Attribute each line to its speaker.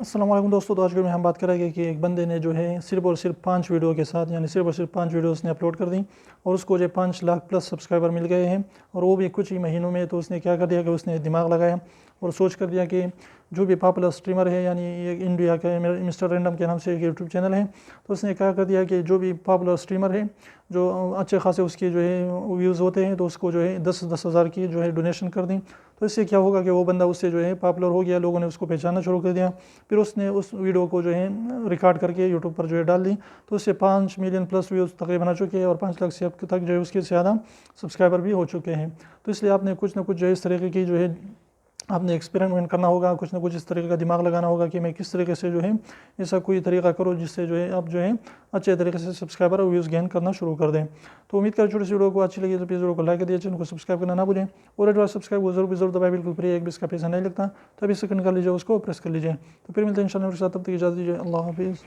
Speaker 1: السلام علیکم دوستو، تو آج کے میں ہم بات کریں گے کہ ایک بندے نے جو ہے صرف اور صرف 5 ویڈیو کے ساتھ، یعنی صرف اور صرف 5 ویڈیوز نے اپلوڈ کر دیں اور اس کو جو 5 لاکھ پلس سبسکرائبر مل گئے ہیں، اور وہ بھی کچھ ہی مہینوں میں۔ تو اس نے کیا کر دیا کہ اس نے دماغ لگایا اور سوچ کر دیا کہ جو بھی پاپولر اسٹریمر ہے، یعنی یہ انڈیا کا مسٹر رینڈم کے نام سے ایک یوٹیوب چینل ہے، تو اس نے کیا کر دیا کہ جو بھی پاپولر اسٹریمر ہے، جو اچھے خاصے اس کے جو ہے ویوز ہوتے ہیں، تو اس کو جو ہے 10 ہزار کی جو ہے ڈونیشن کر دیں۔ تو اس سے کیا ہوگا کہ وہ بندہ اس سے جو ہے پاپولر ہو گیا، لوگوں نے اس کو پہچاننا شروع کر دیا۔ پھر اس نے اس ویڈیو کو جو ہے ریکارڈ کر کے یوٹیوب پر جو ہے ڈال دی، تو اس سے 5 ملین پلس ویوز تقریباً آ چکے ہیں اور 5 لاکھ سے اب تک جو ہے اس کے زیادہ سبسکرائبر بھی ہو چکے ہیں۔ تو اس لیے آپ نے کچھ نہ کچھ جو ہے اس طریقے کی جو ہے آپ نے ایکسپیریمنٹ کرنا ہوگا، کچھ نہ کچھ اس طریقے کا دماغ لگانا ہوگا کہ میں کس طریقے سے جو ہے ایسا کوئی طریقہ کروں جس سے جو ہے آپ جو ہے اچھے طریقے سے سبسکرائبر اور ویوز گین کرنا شروع کر دیں۔ تو امید کریں چھوٹی سی ویڈیو کو اچھی لگی تو پلیز ویڈیو کو لائک کر دیجیے، چینل کو سبسکرائب کرنا نہ بھولیں، اور ایڈوائز سبسکرائب کو ضرور دبائیں، بالکل فری ہے، ایک بھی اس کا پیسہ نہیں لگتا۔ تو ابھی سیکنڈ کر لیجیے، اس کو پریس کر لیجیے۔ تو پھر ملتے ہیں انشاءاللہ، تب تک اجازت دیجیے، اللہ حافظ۔